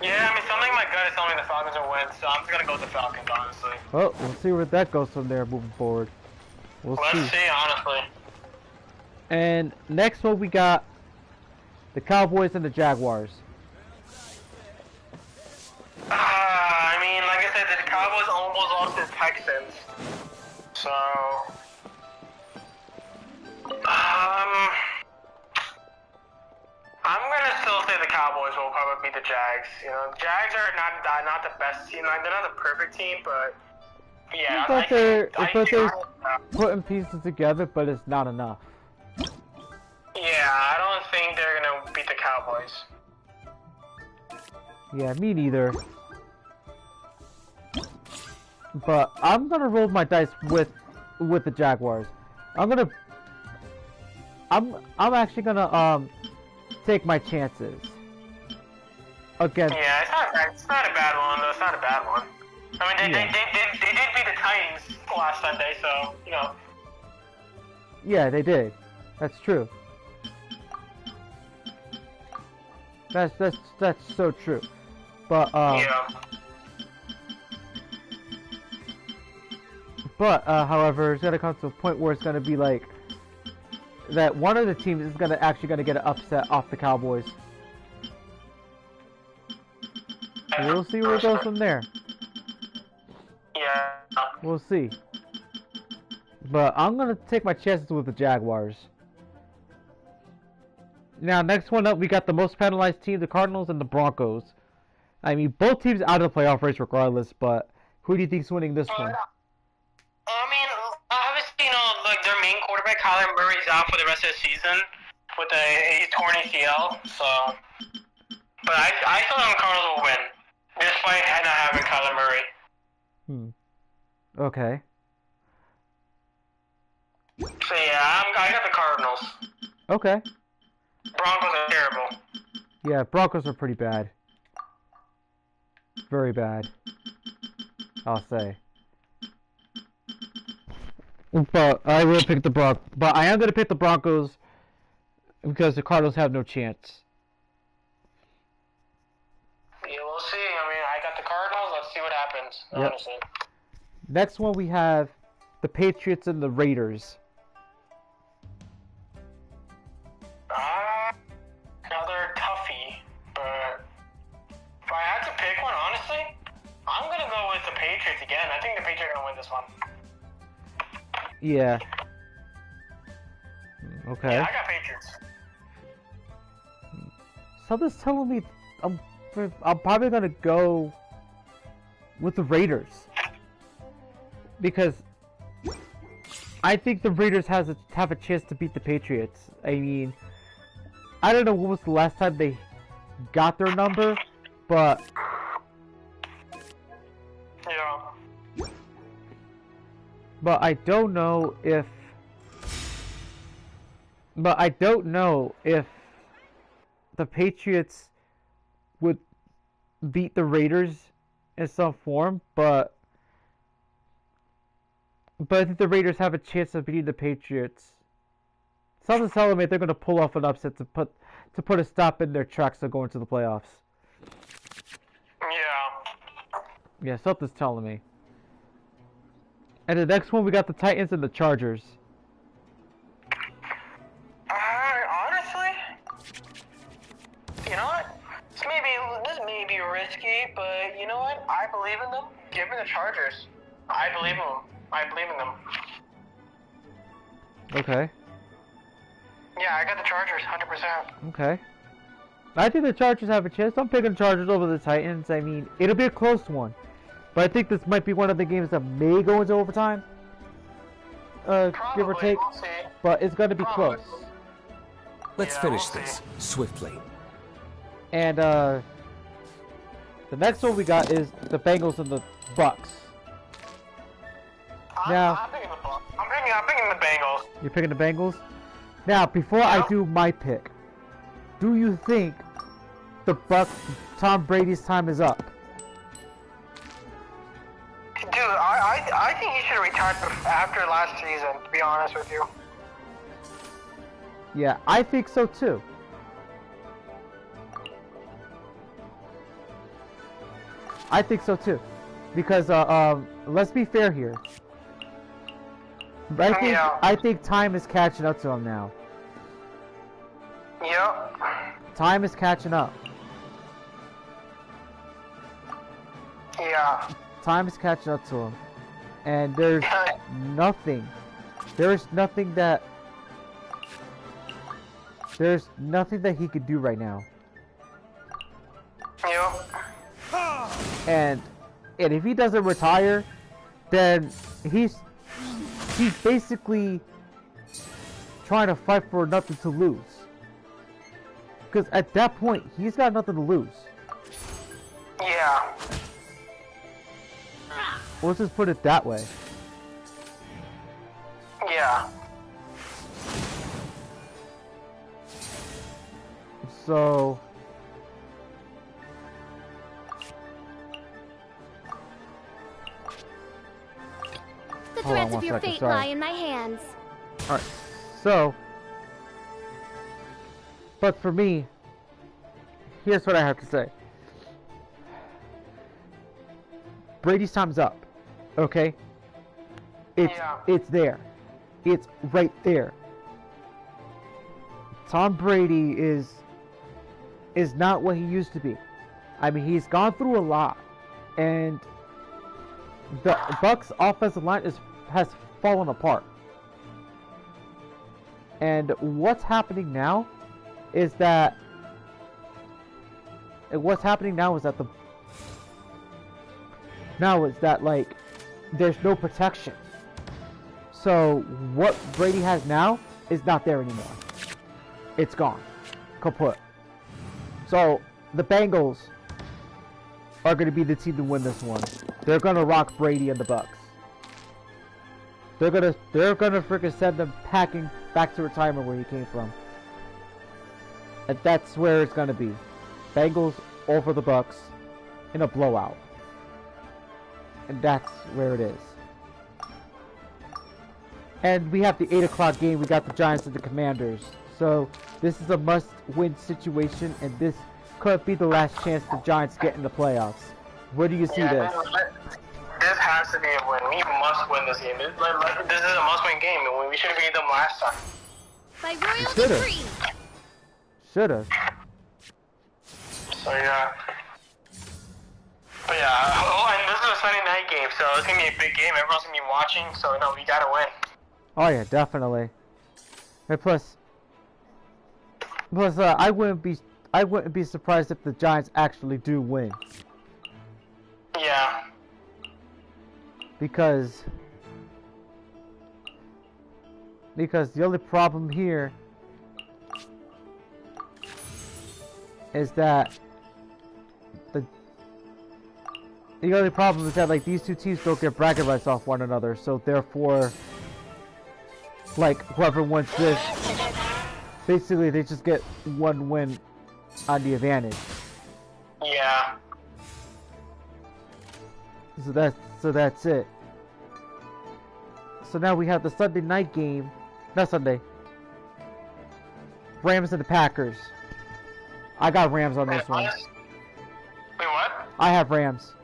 Yeah, I mean, something in my gut is telling me the Falcons will win, so I'm just going to go with the Falcons, honestly. Well, we'll see where that goes from there moving forward. We'll see. Let's see, honestly. And next one we got the Cowboys and the Jaguars. I mean, like I said, the Cowboys almost lost to the Texans. So, I'm gonna still say the Cowboys will probably beat the Jags. You know, Jags are not the best team. Like, they're not the perfect team, but yeah. I thought they're putting pieces together, but it's not enough. Yeah, I don't think they're gonna beat the Cowboys. Yeah, me neither. but I'm gonna roll my dice with the Jaguars. I'm actually gonna take my chances against. Yeah, it's not a bad one though. It's not a bad one. I mean, they did beat the Titans last Sunday, so you know. Yeah, they did. That's true. That's so true. But yeah. But however, it's gonna come to a point where it's gonna be like that one of the teams is actually gonna get an upset off the Cowboys. We'll see where it goes from there. Yeah. We'll see. But I'm gonna take my chances with the Jaguars. Now, next one up, we got the most penalized team, the Cardinals and the Broncos. I mean, both teams out of the playoff race regardless, but who do you think's winning this one? I mean, obviously, you know, like their main quarterback, Kyler Murray's out for the rest of the season with a torn ACL, so. But I still think the Cardinals will win, despite not having Kyler Murray. Okay. So yeah, I got the Cardinals. Okay. Broncos are terrible. Yeah, Broncos are pretty bad. Very bad, I'll say. But I will pick the But I am gonna pick the Broncos because the Cardinals have no chance. Yeah, we'll see. I mean, I got the Cardinals. Let's see what happens. Yep. Honestly. Next one we have the Patriots and the Raiders. Another toughie, but if I had to pick one, honestly, I'm gonna go with the Patriots again. I think the Patriots are gonna win this one. Yeah. Okay. Yeah, I got Patriots. Something's telling me I'm probably gonna go with the Raiders because I think the Raiders have a chance to beat the Patriots. I mean, I don't know when was the last time they got their number, but yeah. But I don't know if the Patriots would beat the Raiders in some form, but I think the Raiders have a chance of beating the Patriots. Something's telling me they're going to pull off an upset to put a stop in their tracks of going to the playoffs. Yeah. Yeah, something's telling me. And the next one, we got the Titans and the Chargers. Honestly, you know what? This may be risky, but you know what? I believe in them. Give me the Chargers. I believe in them. I believe in them. Okay. Yeah, I got the Chargers, 100%. Okay. I think the Chargers have a chance. I'm picking the Chargers over the Titans. I mean, it'll be a close one. But I think this might be one of the games that may go into overtime. Give or take. We'll see. But it's going to be close. Let's finish this swiftly. And the next one we got is the Bengals and the Bucks. I'm picking the Bucks. I'm picking the Bengals. You're picking the Bengals? Now, before I do my pick, do you think the Bucks, Tom Brady's time is up? Dude, I think he should have retired after last season, to be honest with you. Yeah, I think so too. I think so too. Because, let's be fair here. I think time is catching up to him now. Yep. Time is catching up. Yeah. Time is catching up to him. And there's nothing. There's nothing that he could do right now. Yep. And if he doesn't retire, then he's basically trying to fight for nothing to lose. Because at that point, he's got nothing to lose. Yeah. let's just put it that way. Yeah. So The hold on threads one of your second, fate sorry. lie in my hands. Alright, so, but for me, here's what I have to say. Brady's time's up, okay? It's there. It's right there. Tom Brady is not what he used to be. I mean, he's gone through a lot, and the Bucks' offensive line has fallen apart. And what's happening now is that like there's no protection. So what Brady has now is not there anymore. It's gone, kaput. So the Bengals are going to be the team to win this one. They're going to rock Brady and the Bucks. They're gonna freaking send them packing back to retirement where he came from. And that's where it's gonna be. Bengals over the Bucks in a blowout. And that's where it is. And we have the 8 o'clock game. We got the Giants and the Commanders. So this is a must-win situation, and this could be the last chance the Giants get in the playoffs. Where do you see this? This has to be a win. We must win this game. This is a must-win game. We should have beat them last time. By royal decree. Should've. So yeah. But yeah. Oh, and this is a Sunday night game, so it's gonna be a big game. Everyone's gonna be watching, so no, we gotta win. Oh yeah, definitely. And plus, I wouldn't be surprised if the Giants actually do win. Yeah. Because the only problem here is that the only problem is that like these two teams don't get bragging rights off one another, so therefore like whoever wins this, basically they just get one win on the advantage. Yeah. So that's it. So now we have the Sunday night game. Not Sunday. Rams and the Packers. I got Rams on this one. Wait, what? I have Rams.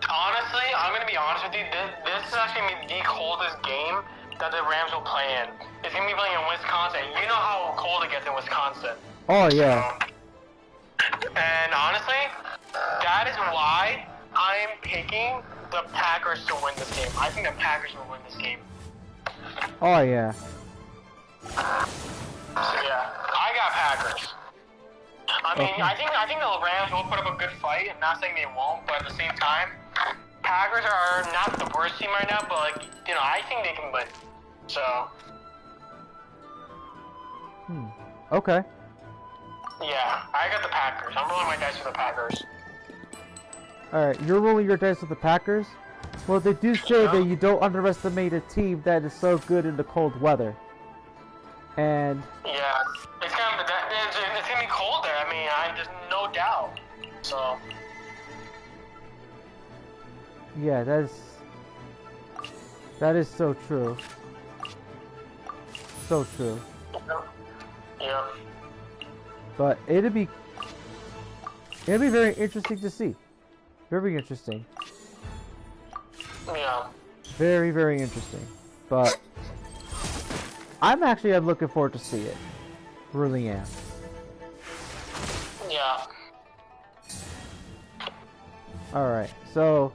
Honestly, I'm gonna be honest with you. This is actually gonna be the coldest game that the Rams will play in. It's gonna be playing in Wisconsin. You know how cold it gets in Wisconsin. Oh yeah. And honestly, that is why I'm picking the Packers to win this game. I think the Packers will win this game. Oh yeah. So yeah, I got Packers. I mean, Okay. I think the Rams will put up a good fight. I'm not saying they won't, but at the same time, Packers are not the worst team right now. But like, you know, I think they can win. So. Okay. Yeah, I got the Packers. I'm rolling my dice for the Packers. Alright, you're rolling your dice with the Packers? Well, they do say that you don't underestimate a team that is so good in the cold weather. And Yeah, it's gonna be cold there. I mean, there's no doubt. So. yeah, that is so true. So true. Yeah. But it'd be very interesting to see. Very interesting. Yeah. Very, very interesting. But I'm looking forward to see it. Really am. Yeah. Alright, so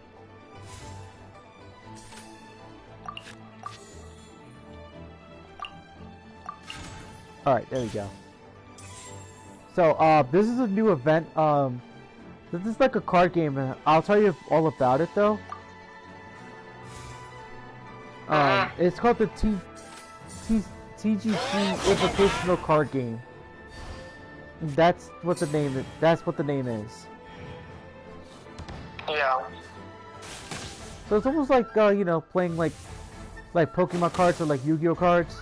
alright, there we go. So, this is a new event. This is like a card game. I'll tell you all about it though. It's called the TGC Invitational Card Game. That's what the name is. Yeah. So it's almost like you know, playing like Pokemon cards or like Yu-Gi-Oh cards,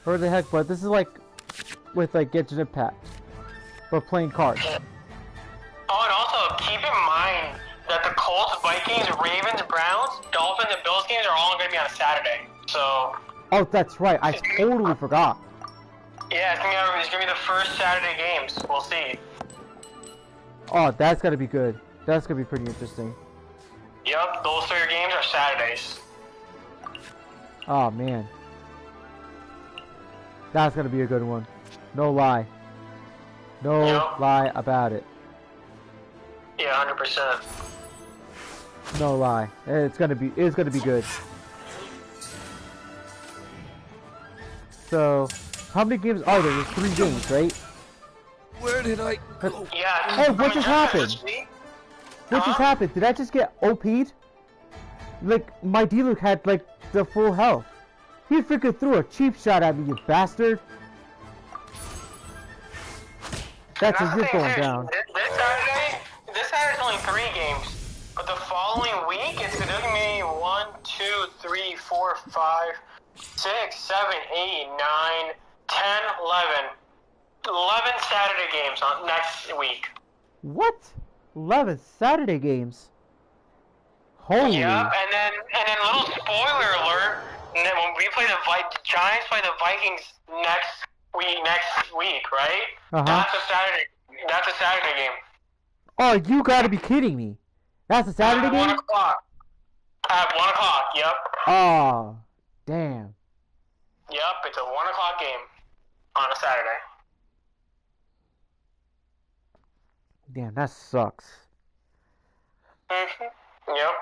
or the heck. But this is like with like Genshin Impact, but playing cards. Oh, and also keep in mind that the Colts, Vikings, Ravens, Browns, Dolphins, and Bills games are all going to be on a Saturday. So. Oh, that's right. I totally forgot. Yeah, it's gonna be the first Saturday games. We'll see. Oh, that's gotta be good. That's gonna be pretty interesting. Yep, those 3 games are Saturdays. Oh man, that's gonna be a good one. No lie. No lie about it. Yeah, 100%. No lie. It's gonna be good. So, how many games are there? There's 3 games, right? Where did I go? Yeah. Oh, what just happened? What just happened? Did I just get OP'd? Like, my dealer had, like, the full health. He freaking threw a cheap shot at me, you bastard. That's as you're going down. This Saturday's only 3 games. But the following week, it's going to be 1, 2, 3, 4, 5, 6, 7, 8, 9, 10, 11. 11 Saturday games on next week. What? 11 Saturday games? Holy. Yeah, and then little spoiler alert, and then when we play the Giants play the Vikings next week, right? That's a Saturday game. Oh, you gotta be kidding me. That's a Saturday game? 1 o'clock. At 1 o'clock, yep. Oh, damn. Yep, it's a 1 o'clock game on a Saturday. Damn, that sucks. Yep.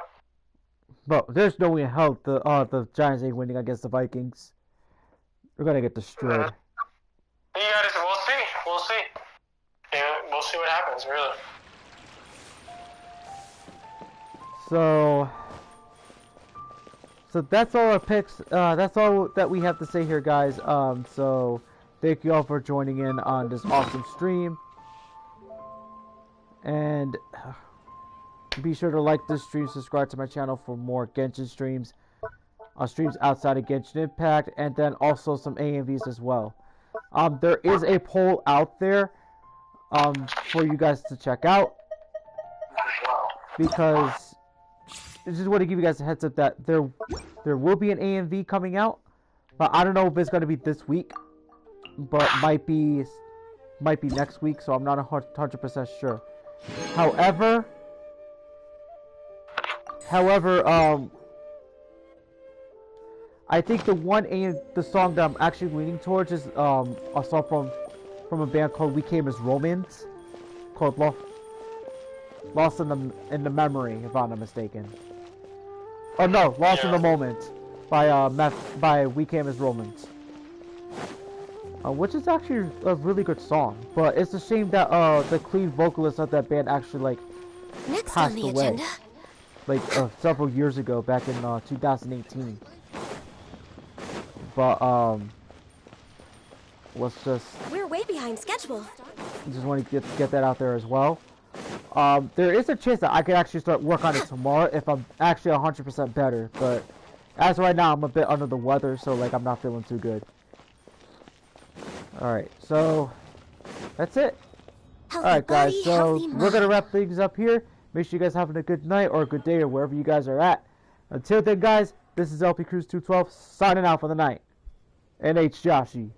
But there's no way in hell the Giants ain't winning against the Vikings. We're gonna get destroyed. We'll see. Yeah, we'll see what happens, really. So that's all our picks. That's all that we have to say here, guys. So thank you all for joining in on this awesome stream. And be sure to like this stream, subscribe to my channel for more Genshin streams, streams outside of Genshin Impact, and then also some AMVs as well. There is a poll out there for you guys to check out, because I just want to give you guys a heads up that there will be an AMV coming out, but I don't know if it's going to be this week, but might be next week, so I'm not 100% sure. However, I think the song that I'm actually leaning towards is a song from a band called We Came as Romans, called Lost in the Memory, if I'm not mistaken. Oh no, Lost in the Moment by We Came as Romans. Which is actually a really good song, but it's a shame that the clean vocalist of that band actually passed away, several years ago, back in 2018. But We're way behind schedule. just want to get that out there as well. There is a chance that I could actually start work on it tomorrow if I'm actually 100% better, but as of right now I'm a bit under the weather, so I'm not feeling too good. Alright, so that's it. Alright guys, so we're going to wrap things up here. Make sure you guys having a good night or a good day or wherever you guys are at. Until then guys, this is Lpcruz212 signing out for the night. And Hjoshi.